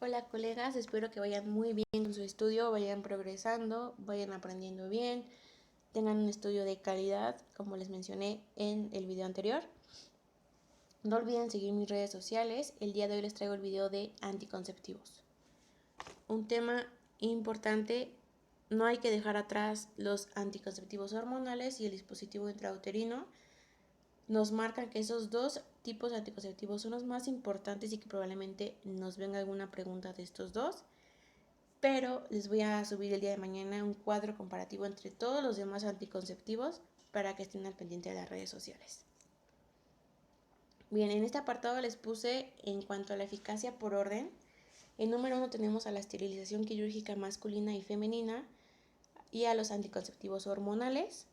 Hola colegas, espero que vayan muy bien con su estudio, vayan progresando, vayan aprendiendo bien, tengan un estudio de calidad, como les mencioné en el video anterior. No olviden seguir mis redes sociales, el día de hoy les traigo el video de anticonceptivos. Un tema importante, no hay que dejar atrás los anticonceptivos hormonales y el dispositivo intrauterino. Nos marcan que esos dos tipos de anticonceptivos son los más importantes y que probablemente nos venga alguna pregunta de estos dos. Pero les voy a subir el día de mañana un cuadro comparativo entre todos los demás anticonceptivos para que estén al pendiente de las redes sociales. Bien, en este apartado les puse en cuanto a la eficacia por orden. En número 1 tenemos a la esterilización quirúrgica masculina y femenina y a los anticonceptivos hormonales.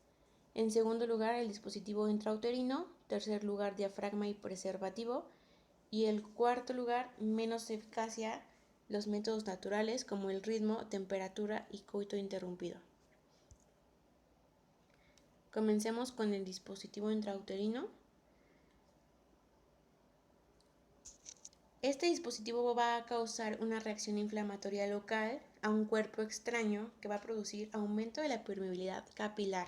En segundo lugar, el dispositivo intrauterino. Tercer lugar, diafragma y preservativo. Y el cuarto lugar, menos eficacia, los métodos naturales como el ritmo, temperatura y coito interrumpido. Comencemos con el dispositivo intrauterino. Este dispositivo va a causar una reacción inflamatoria local a un cuerpo extraño que va a producir aumento de la permeabilidad capilar,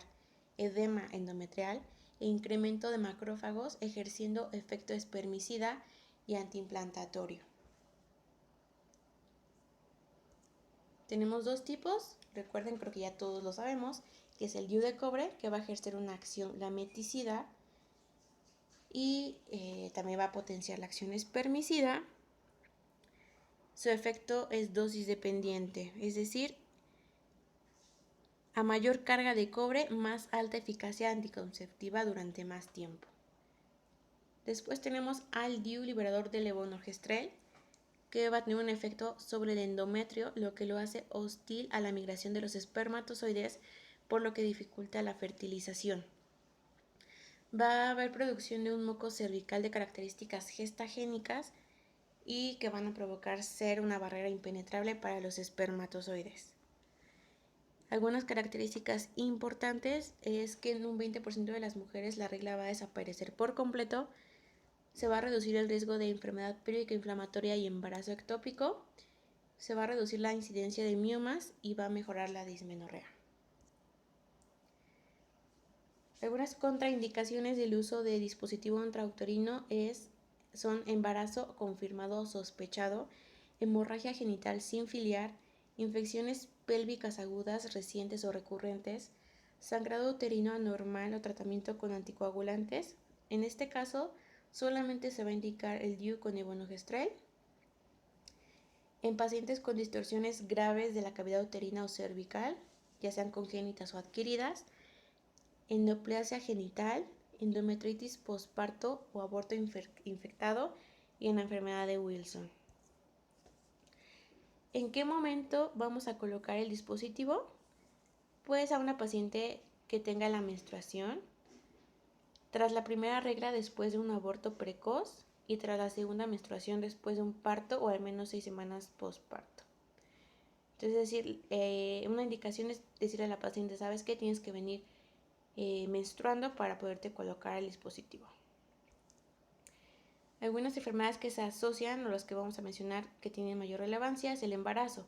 edema endometrial e incremento de macrófagos, ejerciendo efecto espermicida y antiinflamatorio. Tenemos dos tipos, recuerden, creo que ya todos lo sabemos, que es el DIU de cobre, que va a ejercer una acción gameticida y también va a potenciar la acción espermicida. Su efecto es dosis dependiente, es decir, a mayor carga de cobre, más alta eficacia anticonceptiva durante más tiempo. Después tenemos al DIU liberador de levonorgestrel, que va a tener un efecto sobre el endometrio, lo que lo hace hostil a la migración de los espermatozoides, por lo que dificulta la fertilización. Va a haber producción de un moco cervical de características gestagénicas y que van a provocar ser una barrera impenetrable para los espermatozoides. Algunas características importantes es que en un 20% de las mujeres la regla va a desaparecer por completo, se va a reducir el riesgo de enfermedad periódica inflamatoria y embarazo ectópico, se va a reducir la incidencia de miomas y va a mejorar la dismenorrea. Algunas contraindicaciones del uso de dispositivo intrauterino son embarazo confirmado o sospechado, hemorragia genital sin filiar, infecciones pélvicas agudas recientes o recurrentes, sangrado uterino anormal o tratamiento con anticoagulantes. En este caso, solamente se va a indicar el DIU con levonorgestrel. En pacientes con distorsiones graves de la cavidad uterina o cervical, ya sean congénitas o adquiridas, endoplasia genital, endometritis postparto o aborto infectado y en la enfermedad de Wilson. ¿En qué momento vamos a colocar el dispositivo? Pues a una paciente que tenga la menstruación, tras la primera regla después de un aborto precoz y tras la segunda menstruación después de un parto o al menos 6 semanas postparto. Entonces, una indicación es decirle a la paciente, ¿sabes qué? Tienes que venir menstruando para poderte colocar el dispositivo. Algunas enfermedades que se asocian o las que vamos a mencionar que tienen mayor relevancia es el embarazo.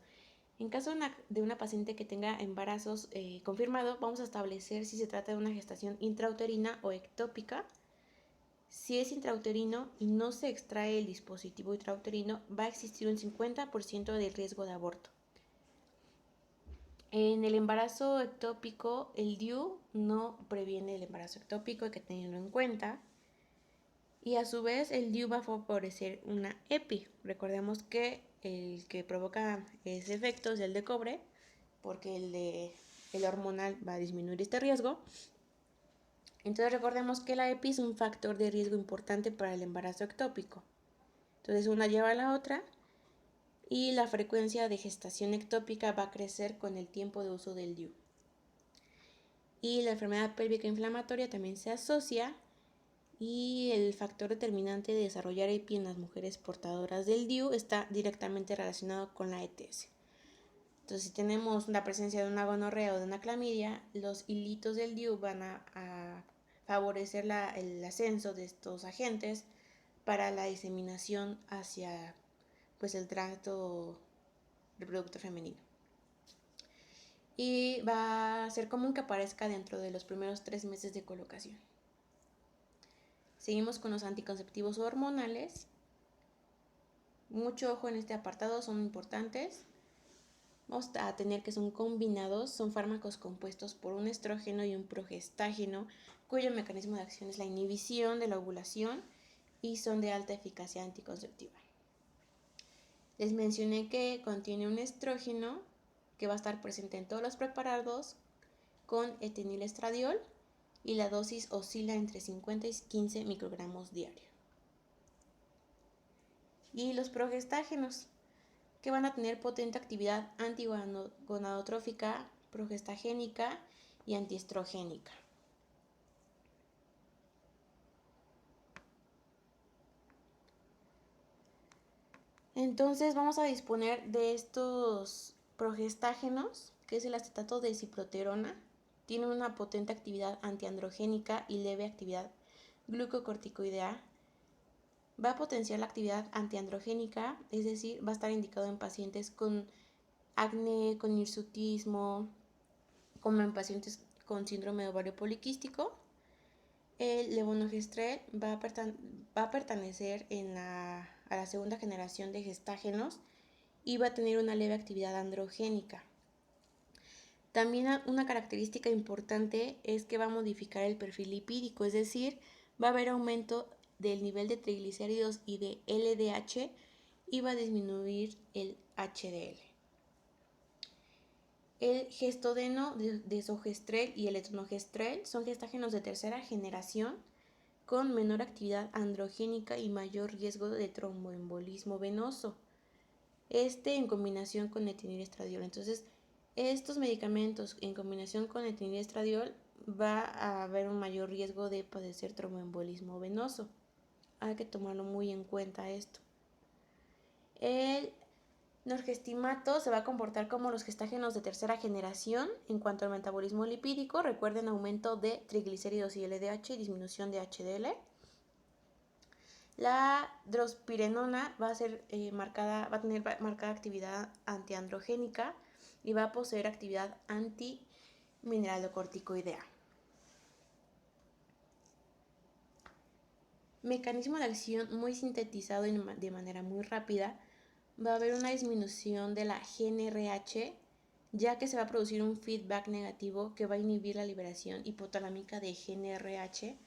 En caso de una paciente que tenga embarazos confirmado, vamos a establecer si se trata de una gestación intrauterina o ectópica. Si es intrauterino y no se extrae el dispositivo intrauterino, va a existir un 50% de riesgo de aborto. En el embarazo ectópico, el DIU no previene el embarazo ectópico, hay que tenerlo en cuenta. Y a su vez, el DIU va a favorecer una EPI. Recordemos que el que provoca ese efecto es el de cobre, porque el hormonal va a disminuir este riesgo. Entonces recordemos que la EPI es un factor de riesgo importante para el embarazo ectópico. Entonces una lleva a la otra y la frecuencia de gestación ectópica va a crecer con el tiempo de uso del DIU. Y la enfermedad pélvica inflamatoria también se asocia, y el factor determinante de desarrollar EPI en las mujeres portadoras del DIU está directamente relacionado con la ETS. Entonces, si tenemos la presencia de una gonorrea o de una clamidia, los hilitos del DIU van a favorecer el ascenso de estos agentes para la diseminación hacia pues el tracto reproductor femenino. Y va a ser común que aparezca dentro de los primeros 3 meses de colocación. Seguimos con los anticonceptivos hormonales. Mucho ojo en este apartado, son importantes. Vamos a tener que son combinados, son fármacos compuestos por un estrógeno y un progestágeno, cuyo mecanismo de acción es la inhibición de la ovulación y son de alta eficacia anticonceptiva. Les mencioné que contiene un estrógeno que va a estar presente en todos los preparados con etinilestradiol y la dosis oscila entre 50 y 15 microgramos diario. Y los progestágenos, que van a tener potente actividad antigonadotrófica, progestagénica y antiestrogénica. Entonces vamos a disponer de estos progestágenos, que es el acetato de ciproterona. Tiene una potente actividad antiandrogénica y leve actividad glucocorticoidea. Va a potenciar la actividad antiandrogénica, es decir, va a estar indicado en pacientes con acné, con hirsutismo, como en pacientes con síndrome de ovario poliquístico. El levonorgestrel va a pertenecer a la segunda generación de gestágenos y va a tener una leve actividad androgénica. También una característica importante es que va a modificar el perfil lipídico, es decir, va a haber aumento del nivel de triglicéridos y de LDH y va a disminuir el HDL. El gestodeno, desogestrel y el etonogestrel son gestágenos de tercera generación con menor actividad androgénica y mayor riesgo de tromboembolismo venoso. En combinación con etinilestradiol. Entonces, estos medicamentos en combinación con etinilestradiol va a haber un mayor riesgo de padecer tromboembolismo venoso. Hay que tomarlo muy en cuenta esto. El norgestimato se va a comportar como los gestágenos de tercera generación en cuanto al metabolismo lipídico. Recuerden, aumento de triglicéridos y LDH y disminución de HDL. La drospirenona va a tener marcada actividad antiandrogénica y va a poseer actividad antimineralocorticoidea. Mecanismo de acción muy sintetizado de manera muy rápida. Va a haber una disminución de la GnRH, ya que se va a producir un feedback negativo que va a inhibir la liberación hipotalámica de GnRH.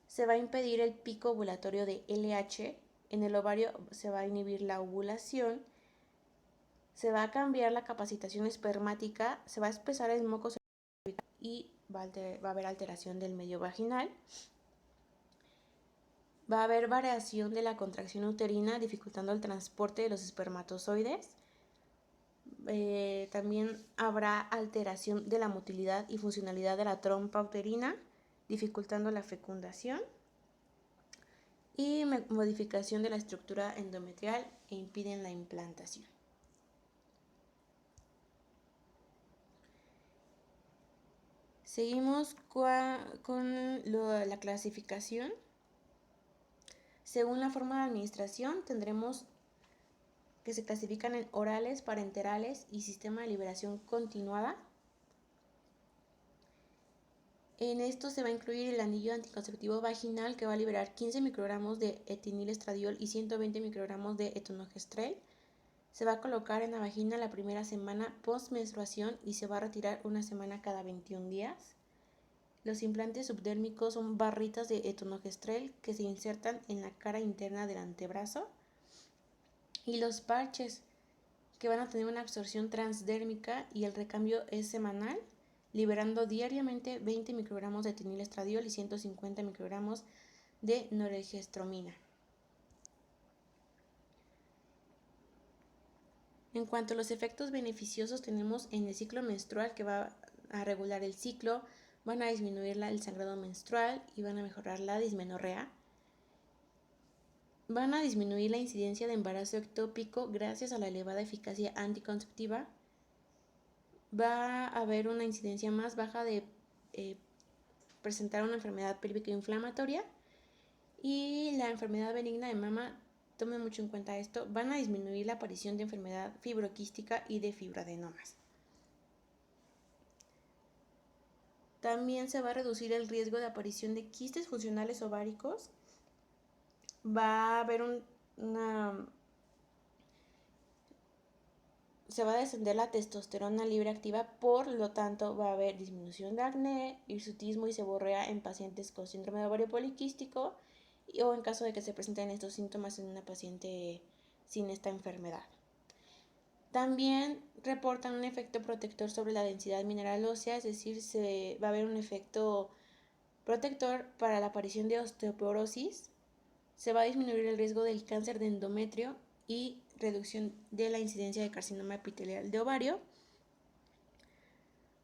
Se va a impedir el pico ovulatorio de LH. En el ovario se va a inhibir la ovulación. Se va a cambiar la capacitación espermática. Se va a espesar el moco y va a haber alteración del medio vaginal. Va a haber variación de la contracción uterina, dificultando el transporte de los espermatozoides. También habrá alteración de la motilidad y funcionalidad de la trompa uterina, dificultando la fecundación. Y modificación de la estructura endometrial e impiden la implantación. Seguimos con la clasificación. Según la forma de administración, tendremos que se clasifican en orales, parenterales y sistema de liberación continuada. En esto se va a incluir el anillo anticonceptivo vaginal, que va a liberar 15 microgramos de etinilestradiol y 120 microgramos de etonogestrel. Se va a colocar en la vagina la primera semana post-menstruación y se va a retirar una semana cada 21 días. Los implantes subdérmicos son barritas de etonogestrel que se insertan en la cara interna del antebrazo. Y los parches, que van a tener una absorción transdérmica y el recambio es semanal, liberando diariamente 20 microgramos de etinilestradiol y 150 microgramos de norelgestromina. En cuanto a los efectos beneficiosos, tenemos en el ciclo menstrual, que va a regular el ciclo, van a disminuir el sangrado menstrual y van a mejorar la dismenorrea. Van a disminuir la incidencia de embarazo ectópico gracias a la elevada eficacia anticonceptiva. Va a haber una incidencia más baja de presentar una enfermedad pélvica inflamatoria y la enfermedad benigna de mama tomen mucho en cuenta esto, van a disminuir la aparición de enfermedad fibroquística y de fibroadenomas. También se va a reducir el riesgo de aparición de quistes funcionales ováricos. Va a haber se va a descender la testosterona libre activa, por lo tanto va a haber disminución de acné, hirsutismo y seborrea en pacientes con síndrome de ovario poliquístico o en caso de que se presenten estos síntomas en una paciente sin esta enfermedad. También reportan un efecto protector sobre la densidad mineral ósea, es decir, va a haber un efecto protector para la aparición de osteoporosis. Se va a disminuir el riesgo del cáncer de endometrio y reducción de la incidencia de carcinoma epitelial de ovario.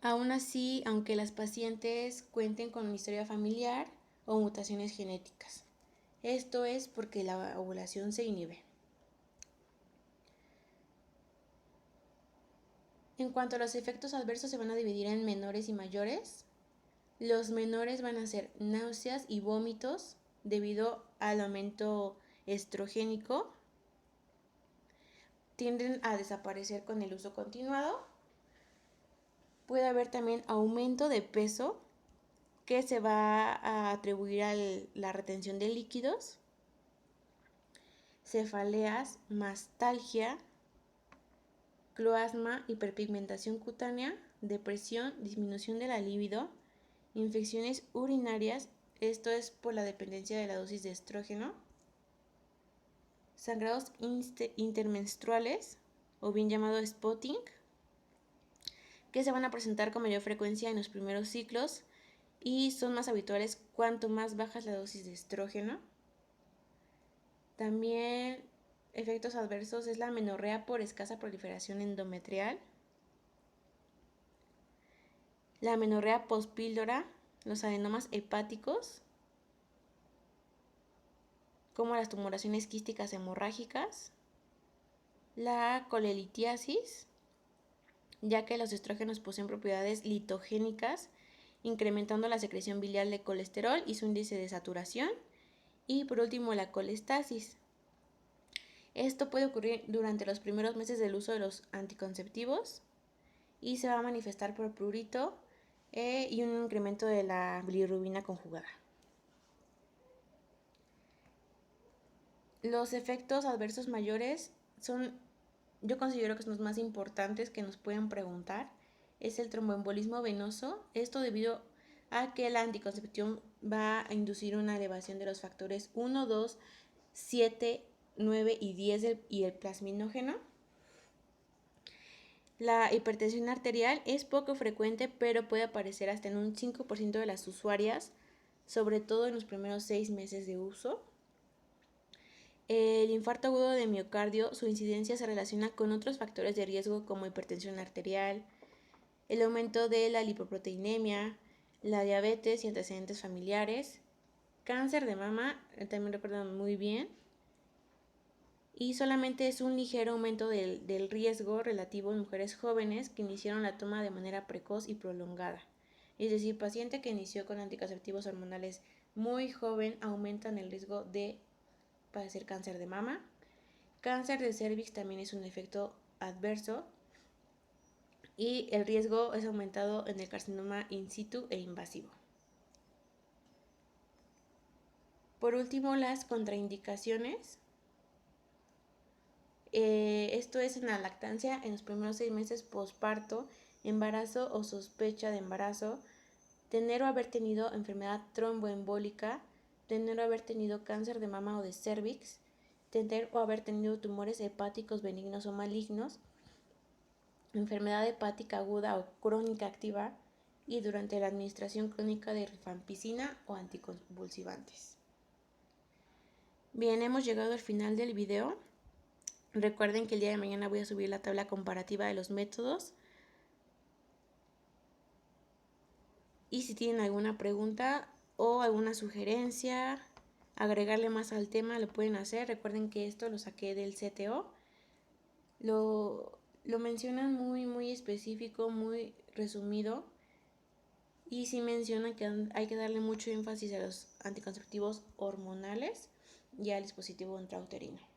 Aún así, aunque las pacientes cuenten con una historia familiar o mutaciones genéticas. Esto es porque la ovulación se inhibe. En cuanto a los efectos adversos, se van a dividir en menores y mayores. Los menores van a ser náuseas y vómitos debido al aumento estrogénico. Tienden a desaparecer con el uso continuado. Puede haber también aumento de peso que se va a atribuir a la retención de líquidos, cefaleas, mastalgia, cloasma, hiperpigmentación cutánea, depresión, disminución de la libido, infecciones urinarias, esto es por la dependencia de la dosis de estrógeno, sangrados intermenstruales o bien llamado spotting, que se van a presentar con mayor frecuencia en los primeros ciclos y son más habituales cuanto más baja es la dosis de estrógeno. También efectos adversos es la amenorrea por escasa proliferación endometrial, la amenorrea pospíldora, los adenomas hepáticos, como las tumoraciones quísticas hemorrágicas, la colelitiasis, ya que los estrógenos poseen propiedades litogénicas, incrementando la secreción biliar de colesterol y su índice de saturación, y por último la colestasis. Esto puede ocurrir durante los primeros meses del uso de los anticonceptivos y se va a manifestar por prurito y un incremento de la bilirrubina conjugada. Los efectos adversos mayores yo considero que son los más importantes que nos pueden preguntar. Es el tromboembolismo venoso, esto debido a que la anticoncepción va a inducir una elevación de los factores 1, 2, 7, 9 y 10 y el plasminógeno. La hipertensión arterial es poco frecuente, pero puede aparecer hasta en un 5% de las usuarias, sobre todo en los primeros 6 meses de uso. El infarto agudo de miocardio, su incidencia se relaciona con otros factores de riesgo como hipertensión arterial, el aumento de la lipoproteinemia, la diabetes y antecedentes familiares, cáncer de mama, también recuerdan muy bien, y solamente es un ligero aumento del riesgo relativo en mujeres jóvenes que iniciaron la toma de manera precoz y prolongada. Es decir, paciente que inició con anticonceptivos hormonales muy joven aumentan el riesgo de padecer cáncer de mama. Cáncer de cervix también es un efecto adverso y el riesgo es aumentado en el carcinoma in situ e invasivo. Por último, las contraindicaciones. Esto es en la lactancia en los primeros 6 meses posparto, embarazo o sospecha de embarazo, tener o haber tenido enfermedad tromboembólica, tener o haber tenido cáncer de mama o de cervix, tener o haber tenido tumores hepáticos benignos o malignos, enfermedad hepática aguda o crónica activa y durante la administración crónica de rifampicina o anticonvulsivantes. Bien, hemos llegado al final del video. Recuerden que el día de mañana voy a subir la tabla comparativa de los métodos. Y si tienen alguna pregunta o alguna sugerencia, agregarle más al tema, lo pueden hacer. Recuerden que esto lo saqué del CTO. Lo mencionan muy específico, muy resumido. Y sí mencionan que hay que darle mucho énfasis a los anticonceptivos hormonales y al dispositivo intrauterino.